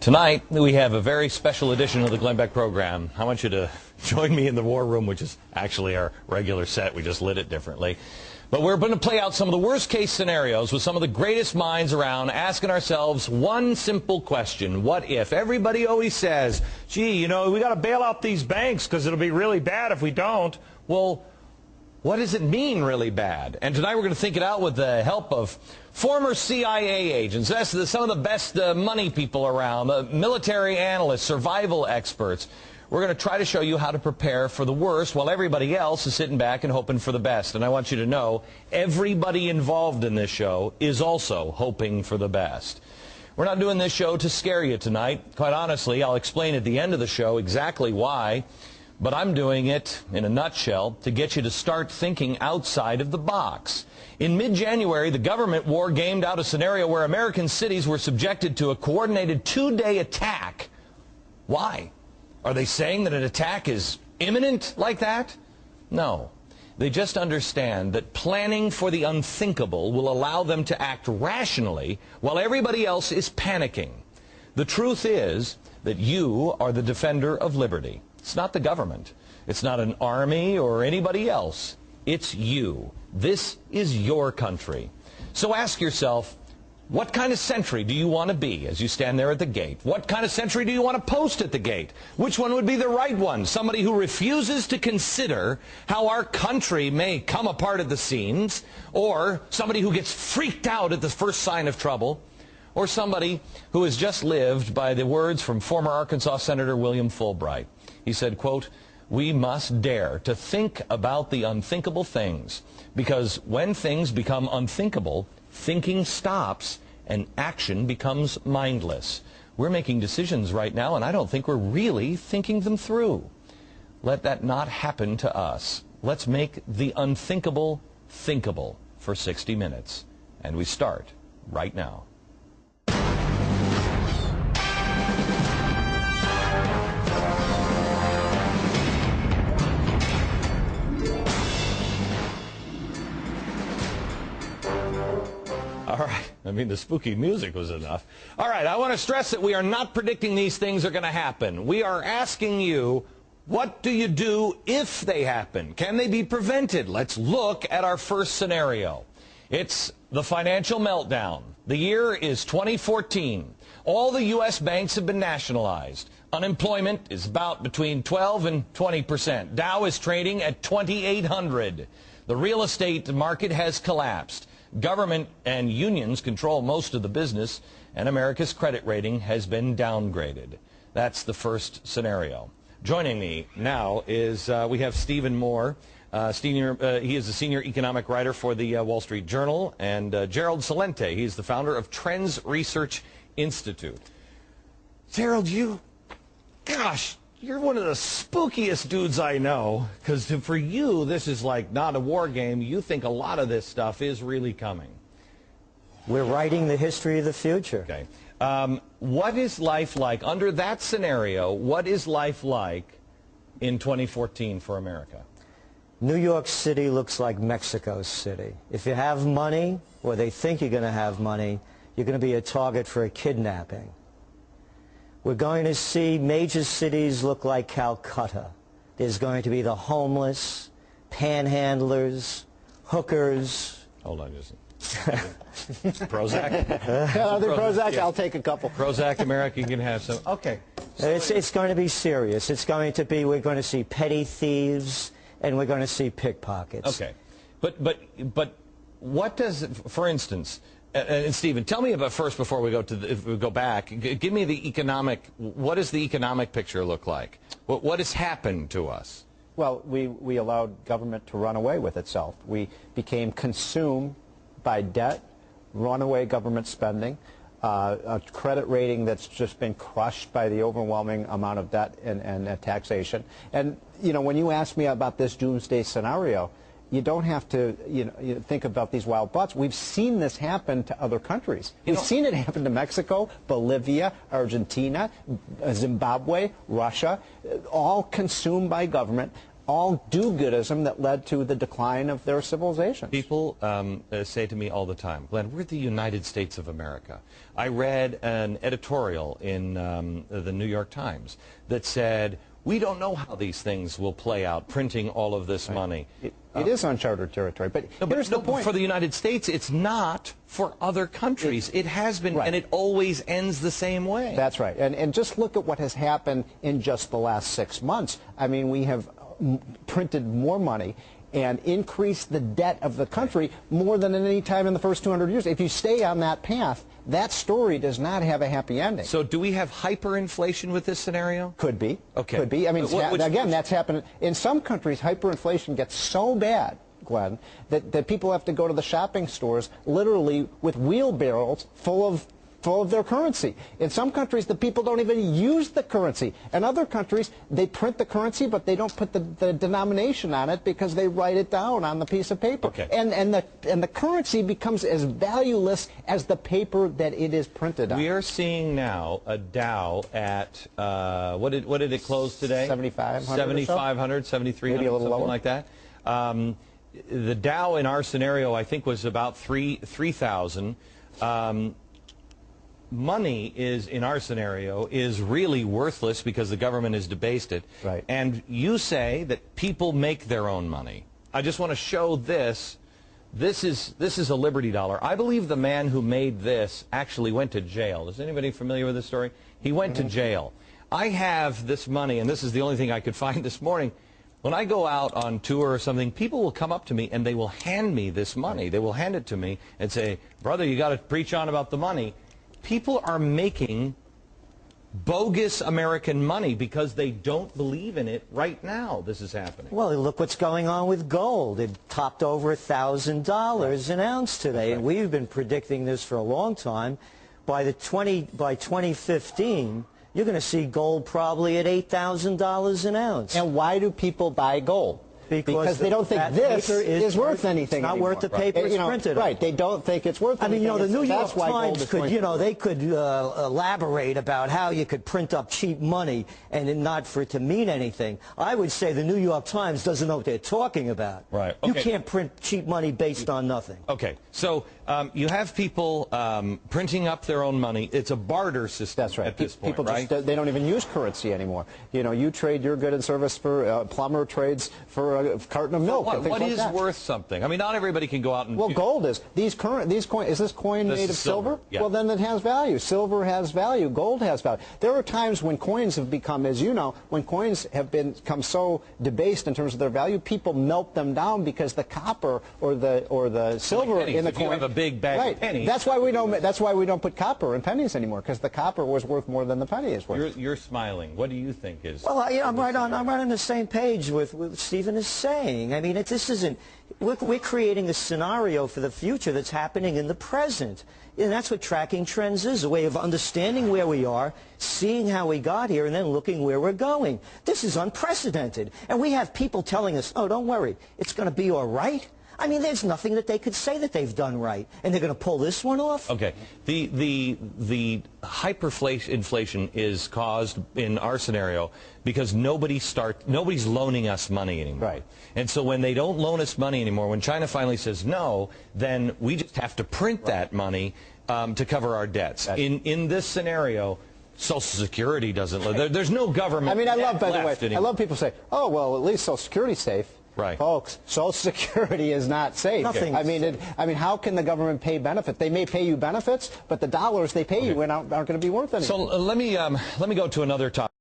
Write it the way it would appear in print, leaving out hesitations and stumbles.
Tonight, we have a very special edition of the Glenn Beck program. I want you to join me in the war room, which is actually our regular set. We just lit it differently. But we're going to play out some of the worst-case scenarios with some of the greatest minds around, asking ourselves one simple question. What if? Everybody always says, gee, you know, we got to bail out these banks because it'll be really bad if we don't. Well, what does it mean, really bad? And tonight we're going to think it out with the help of former CIA agents. That's some of the best money people around, military analysts, survival experts. We're going to try to show you how to prepare for the worst while everybody else is sitting back and hoping for the best. And I want you to know, everybody involved in this show is also hoping for the best. We're not doing this show to scare you tonight. Quite honestly, I'll explain at the end of the show exactly why. But I'm doing it, in a nutshell, to get you to start thinking outside of the box. In mid-January, the government war-gamed out a scenario where American cities were subjected to a coordinated two-day attack. Why? Are they saying that an attack is imminent like that? No. They just understand that planning for the unthinkable will allow them to act rationally while everybody else is panicking. The truth is that you are the defender of liberty. It's not the government. It's not an army or anybody else. It's you. This is your country. So ask yourself, what kind of sentry do you want to be as you stand there at the gate? What kind of sentry do you want to post at the gate? Which one would be the right one? Somebody who refuses to consider how our country may come apart at the seams, or somebody who gets freaked out at the first sign of trouble, or somebody who has just lived by the words from former Arkansas Senator William Fulbright. He said, quote, "We must dare to think about the unthinkable things, because when things become unthinkable, thinking stops and action becomes mindless." We're making decisions right now, and I don't think we're really thinking them through. Let that not happen to us. Let's make the unthinkable thinkable for 60 minutes. And we start right now. All right. I mean, the spooky music was enough. All right. I want to stress that we are not predicting these things are going to happen. We are asking you, what do you do if they happen? Can they be prevented? Let's look at our first scenario. It's the financial meltdown. The year is 2014. All the U.S. banks have been nationalized. Unemployment is about between 12 and 20%. Dow is trading at 2,800. The real estate market has collapsed. Government and unions control most of the business, and America's credit rating has been downgraded. That's the first scenario. Joining me now is we have Stephen Moore. He is a senior economic writer for the Wall Street Journal, and Gerald Celente. He's the founder of Trends Research Institute. Gerald, gosh, you're one of the spookiest dudes I know, because for you, this is like not a war game. You think a lot of this stuff is really coming. We're writing the history of the future. Okay. What is life like, under that scenario, what is life like in 2014 for America? New York City looks like Mexico City. If you have money, or they think you're going to have money, you're going to be a target for a kidnapping. We're going to see major cities look like Calcutta. There's going to be the homeless, panhandlers, hookers. Hold on just Prozac? The Prozac, yeah. I'll take a couple. Prozac, America, you can have some. Okay. So it's going to be serious. It's going to be, we're going to see petty thieves, and we're going to see pickpockets. Okay. But what does, for instance, and Stephen, tell me about first before we go to if we go back. Give me the economic. What does the economic picture look like? What has happened to us? Well, we allowed government to run away with itself. We became consumed by debt, runaway government spending, a credit rating that's just been crushed by the overwhelming amount of debt and taxation. And you know, when you ask me about this doomsday scenario, you don't have to think about these wild thoughts. We've seen this happen to other countries. We've seen it happen to Mexico, Bolivia, Argentina, Zimbabwe, Russia, all consumed by government. all do-goodism that led to the decline of their civilization. People say to me all the time, Glenn, we're the United States of America. I read an editorial in the New York Times that said, we don't know how these things will play out, printing all of this money. It is uncharted territory, but here's the point. For the United States, it's not for other countries. It has been, and it always ends the same way. That's right. And just look at what has happened in just the last 6 months. I mean, we have printed more money and increased the debt of the country more than at any time in the first 200 years. If you stay on that path, that story does not have a happy ending. So do we have hyperinflation with this scenario? Could be. Okay. Could be. I mean, again, that's happened. In some countries, hyperinflation gets so bad, Glenn, that people have to go to the shopping stores literally with wheelbarrows full of their currency. In some countries, the people don't even use the currency. In other countries, they print the currency, but they don't put the denomination on it because they write it down on the piece of paper. Okay. And the currency becomes as valueless as the paper that it is printed on. We are seeing now a Dow at, what did it close today? 7,500 7,500, 7,300, maybe a little something lower. like that. The Dow in our scenario, I think, was about 3,000. Money is, in our scenario, is really worthless because the government has debased it. Right. And you say that people make their own money. I just want to show this. This is a Liberty dollar. I believe the man who made this actually went to jail. Is anybody familiar with this story? He went to jail. I have this money, and this is the only thing I could find this morning. When I go out on tour or something, people will come up to me and they will hand me this money. They will hand it to me and say, brother, you got to preach on about the money. People are making bogus American money because they don't believe in it right now. This is happening. Well, look what's going on with gold. It topped over $1,000 an ounce today, and we've been predicting this for a long time. By 2015, you're going to see gold probably at $8,000 an ounce. And why do people buy gold? Because they don't think this is worth anything. It's not worth the paper it's printed on. Right, they don't think it's worth anything. I mean, the New York Times could, they could elaborate about how you could print up cheap money and not for it to mean anything. I would say the New York Times doesn't know what they're talking about. Right. You can't print cheap money based on nothing. Okay. So you have people printing up their own money. It's a barter system. That's right. At this point, people right? they don't even use currency anymore. You know, you trade your good and service for plumber trades for a carton of milk. What is worth something? I mean, not everybody can go out and. Well, gold is. These coins. Is this coin made of silver? Yeah. Well, then it has value. Silver has value. Gold has value. There are times when coins have become, as you know, when coins have become so debased in terms of their value, people melt them down because the copper or the silver in the coin. You have a big bag of pennies. That's why we don't put copper in pennies anymore, because the copper was worth more than the penny is worth. You're smiling. What do you think is? Well, I'm right on the same page with what Stephen is saying. I mean, this isn't. We're creating a scenario for the future that's happening in the present. And that's what tracking trends is, a way of understanding where we are, seeing how we got here, and then looking where we're going. This is unprecedented. And we have people telling us, oh, don't worry, it's going to be all right. I mean, there's nothing that they could say that they've done right, and they're going to pull this one off? Okay. The hyperinflation is caused in our scenario because nobody's loaning us money anymore. Right. And so when they don't loan us money anymore, when China finally says no, then we just have to print that money to cover our debts. In this scenario, Social Security doesn't live. There's no government. I mean, I love, by the way, anymore. I love people say, oh, well, at least Social Security's safe. Right. Folks, Social Security is not safe. Nothing. I mean, how can the government pay benefits? They may pay you benefits, but the dollars they pay you aren't going to be worth anything. So let me go to another topic.